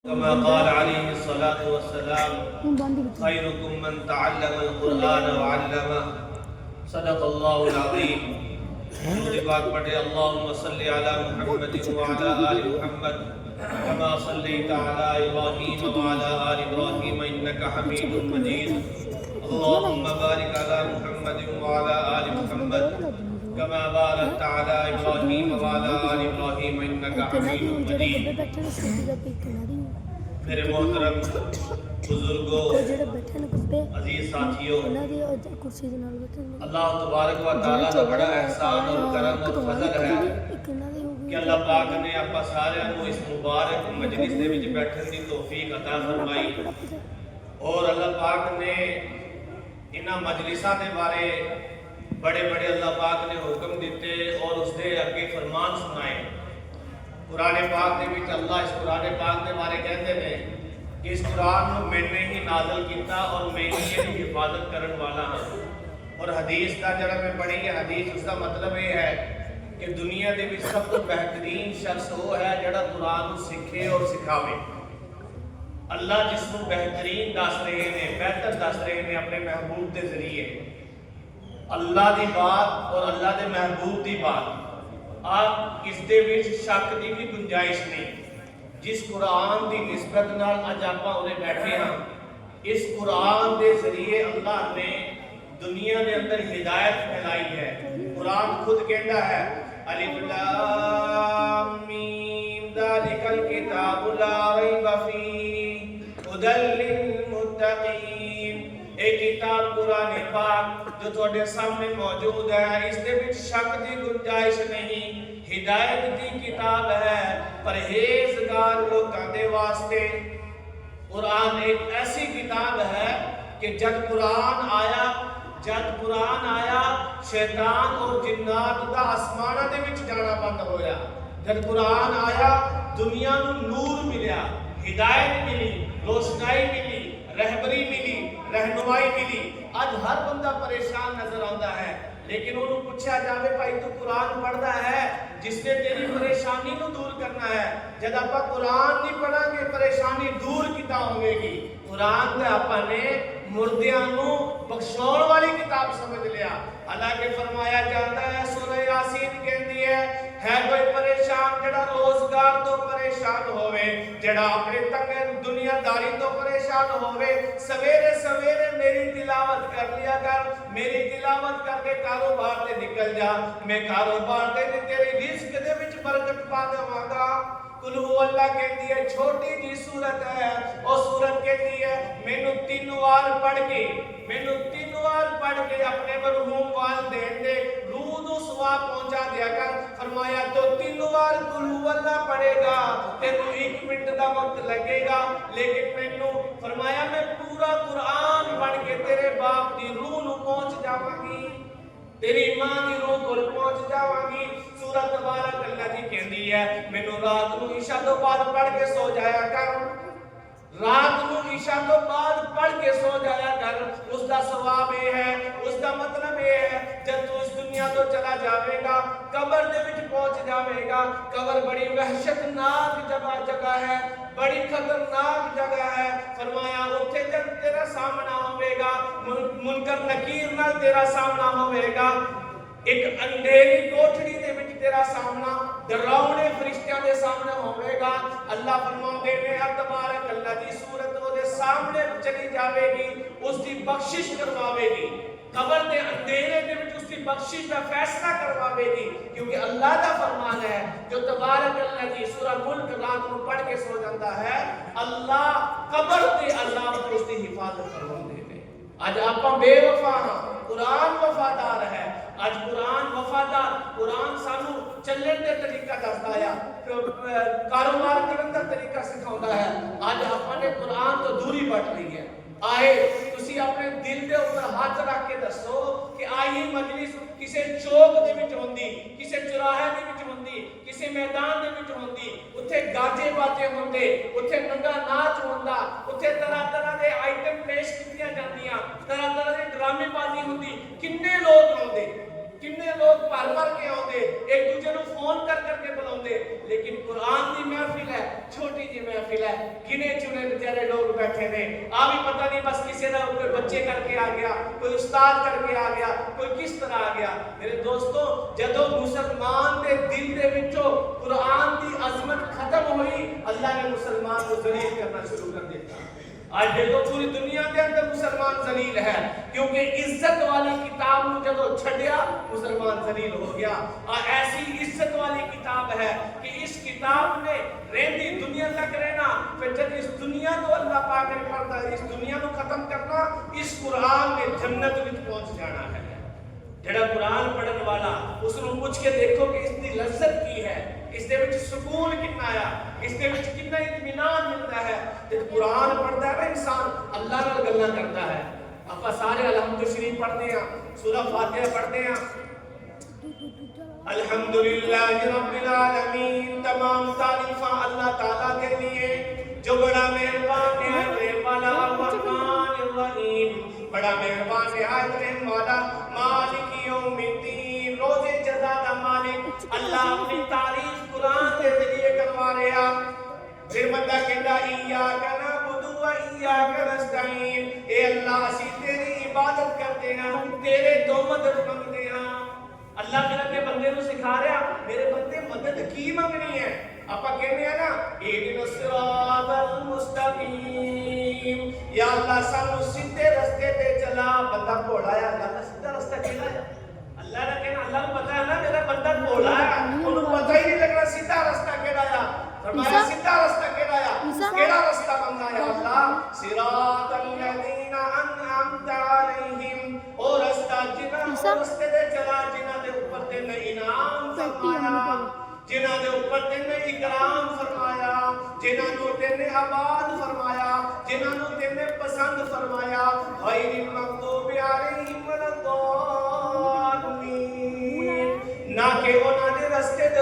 كما قال عليه الصلاة والسلام خيركم من تعلم القرآن وعلمه صدق الله العظيم. درود پاک پڑھے اللهم صل على محمد وعلى آل محمد كما صليت على إبراهيم وعلى آل إبراهيم إنك حميد مجيد. اللهم بارك على محمد وعلى آل محمد كما باركت على إبراهيم وعلى آل إبراهيم إنك حميد مجيد. میرے محترم بزرگوں، عزیز ساتھیوں، اللہ تبارک و تعالیٰ کا بڑا احسان اور کرم اور فضل ہے کہ اللہ پاک نے اپنا سارے کو اس مبارک مجلس دے وچ بیٹھن دی توفیق عطا فرمائی، اور اللہ پاک نے انہاں مجلساں دے بارے بڑے بڑے اللہ پاک نے حکم دیتے اور اس دے اگے فرمان سنائے. قرآن پاک دے وچ اللہ اس قرآن پاک دے بارے کہندے نے کہ اس قرآن نو میں نے ہی نازل کیتا اور میں ہی یہ حفاظت کرن والا ہاں. اور حدیث دا جڑا میں پڑھی ہے حدیث اس دا مطلب یہ ہے کہ دنیا دے وچ سب تو بہترین شخص وہ ہے جڑا قرآن نو سکھے اور سکھاوے. اللہ جس نو بہترین دس رہے نے، بہتر دس رہے نے اپنے محبوب دے ذریعے. اللہ دی بات اور اللہ دے محبوب دی بات آپ اس دے وچ شک دی بھی گنجائش نہیں. جس قرآن دی نسبت نال اج آپاں اورے بیٹھے ہاں، اس قرآن دے ذریعے اللہ نے دنیا دے اندر ہدایت پھیلائی ہے. قرآن خود کہتا ہے الف لام میم ذالک الکتاب لا ریب فیہ ھدی للمتقین. ایک کتاب قرآن پاک جو تواڈے سامنے موجود ہے، اس دے وچ شک دی گنجائش نہیں، ہدایت دی کتاب ہے پرہیزگار لوکاں دے واسطے. قرآن ایک ایسی کتاب ہے کہ جب قرآن آیا شیطان اور جنات دا آسمانہ دے وچ جانا بند ہویا. جب قرآن آیا دنیا نو نور ملیا، ہدایت ملی، روشنائی ملی، رہبری ملی، رہنمائی ملی. آج ہر بندہ پریشان نظر آتا ہے، لیکن انہوں پوچھا جاوے بھائی تو قرآن پڑھتا ہے جس نے تیری پریشانی کو دور کرنا ہے. جب آپ قرآن نہیں پڑھا گے پریشانی دور کتا ہوئے گی. قرآن دے آپ نے مردیاں نو بخشون والی کتاب سمجھ لیا. اللہ کے فرمایا جاتا ہے سورہ یاسین کہندی ہے کوئی پریشان جڑا روزگار تو پریشان ہوئے، جڑا اپنے تک دنیا داری تو پریشان ہوئے، سویرے سویرے میری تلاوت کر لیا کر. میری تلاوت کر کے کاروبار دے نکل جا، میں کاروبار دے تیری رزق دے وچ برکت پا دواں گا. قل هو اللہ کہتی ہے چھوٹی جی صورت ہے، اور صورت کہتی ہے مینوں 3 وار پڑھ کے اپنے مرحوم والدین دے روح نو ثواب پہنچا دیا کر. فرمایا تو 3 وار قل هو اللہ پڑھے گا تینوں 1 منٹ دا وقت لگے گا، لیکن مینوں فرمایا میں پورا قرآن پڑھ کے تیرے باپ دی روح نو پہنچ جاواں گی، تیری ماں دی روح کو پہنچ جاواں گی. سورۃ تبارک اللہ جی کہندی ہے مینوں رات نو عشاء تو بعد پڑھ کے سو جایا کر. رات نو عشاء تو بعد پڑھ کے سو جایا کر. اس دا ثواب یہ ہے، اس دا مطلب یہ ہے جب تو اس دنیا تو چلا جاوے گا، قبر دے وچ پہنچ جاوے گا. قبر بڑی وحشتناک جگہ ہے، بڑی خطرناک جگہ ہے. فرمایا اوتھے جب تیرا سامنا ہوے گا منکر نکیر نال تیرا سامنا ہوے گا. ایک اندھیری کوٹھڑی دے وچ تیرا سامنا ڈراونے فرشتیاں دے سامنے ہوے گا. اللہ فرماندے نے تبارک اللہ دی صورت او دے سامنے چلی جاوے گی، اس دی بخشش کرواوے گی. قبر دے اندھیرے دے وچ اس دی بخشش دا فیصلہ کرواوے گی، کیونکہ اللہ دا فرمان ہے جو تبارک اللہ دی سورہ ملک رات کو پڑھ کے سو جاتا ہے اللہ قبر دے عذاب تو اس دی حفاظت کرواندے نے. آج آپاں بے وفا ہاں، قرآن وفادار ہے. آج قرآن وفادار، قرآن سانو چلن دے طریقہ دسدا ہے، کاروبار کرن دا طریقہ سکھاوندا ہے. آج آپاں نے قرآن تو دوری بٹ لی ہے. آئے تسی اپنے دل دے اوپر ہاتھ رکھ کے دسو کہ آئی مجلس کسے چوک دے وچ ہوندی، کسے چوراہے دے وچ ہوندی، کسے میدان دے وچ ہوندی، اوتھے گاجے باجے ہوندے، اوتھے ننگا ناچ ہوندا، اوتھے طرح طرح دے آئٹم پیش کیتیاں جاندیاں، طرح طرح دے ڈرامے بازی ہوندی. کنے لوگ ہوندے، کنے لوگ بھر کے آتے، ایک دوسرے کو فون کر کے بلاؤں. لیکن قرآن دی محفل ہے، چھوٹی جی محفل ہے. ਗਿਣੇ ਚੁਣੇ ਵਿਚਾਰੇ ਲੋਕ ਬੈਠੇ ਨੇ ਆ ਵੀ ਪਤਾ ਨਹੀਂ ਬਸ ਕਿਸੇ ਦਾ ਕੋਈ ਬੱਚੇ ਕਰਕੇ ਆ ਗਿਆ ਕੋਈ ਉਸਤਾਦ ਕਰਕੇ ਆ ਗਿਆ ਕੋਈ ਕਿਸ ਤਰ੍ਹਾਂ ਆ ਗਿਆ ਮੇਰੇ ਦੋਸਤੋ ਜਦੋਂ ਮੁਸਲਮਾਨ ਦੇ ਦਿਲ ਦੇ ਵਿੱਚੋਂ ਕੁਰਾਨ ਦੀ ਅਜ਼ਮਤ ਖਤਮ ਹੋਈ ਅੱਲਾਹ ਨੇ ਮੁਸਲਮਾਨ کو ذلیل کرنا شروع کر دیتا آج دیکھو پوری دنیا کے اندر مسلمان ذلیل ہے کیونکہ عزت والی کتاب کو جب چھڈیا مسلمان ذلیل ہو گیا اور ایسی عزت والی کتاب ہے کہ اس کتاب نے رہتی دنیا تک رہنا پھر جب اس دنیا کو اللہ پاک نے پڑھتا ہے اس دنیا کو ختم کرنا اس قرآن نے جنت میں پہنچ جانا ہے جڑا قرآن پڑھن والا اس نے پوچھ کے دیکھو کہ اس کی لذت کی ہے اس دے وچ سکون کتنا آیا اس دے وچ کتنا اطمینان ملتا ہے جب قرآن پڑھتا ہے نا انسان اللہ نال گلاں کرتا ہے اپا سارے الحمد شریف پڑھتے ہیں سورہ فاتحہ پڑھتے ہیں الحمدللہ رب العالمین تمام تعریفاں اللہ تعالیٰ کے لیے جو بڑا مہربان ہے رحم والا الرحمن الرحیم بڑا مہربان نہایت رحم والا مالک یوم الدین روز جزا کا مالک اللہ اپنی تعریف قرآن کے ذریعے کروا رہا پھر بندہ کہتا ایاک نعبد و ایاک نستعین اے اللہ اسی تیری عبادت کرتے ہیں تیرے تو مدد مانگتے ہیں اللہ میرا کے بندے کو سکھا رہا میرے بندے مدد کی مانگنی ہے اپا کہنے ہیں نا اہدنا الصراط المستقیم یا اللہ سانو سیدھے رستے پہ چلا بندہ بھولا ہے اللہ سیدھا رستہ کہنا ہے اللہ نے کہنا اللہ کو پتا ہے نا میرا بندہ بھولا ہے انہوں پتہ ہی نہیں لگ رہا سیدھا رستہ کہنا ہے فرمایا سیدھا رستہ کہنا ہے کیڑا رستہ بننا ہے اللہ صراط الذین انعمت علیہم اور رستہ جنہاں رستے دے چلا جنہاں دے اوپر تے نے انعام فرمایا جنہاں دے اوپر تے نے اکرام فرمایا جنہاں نو تے نے آباد فرمایا جنہاں نو تے نے پسند فرمایا غیر المغضوب علیہم ولا الضالین نہ کہ انہاں دے رستے دے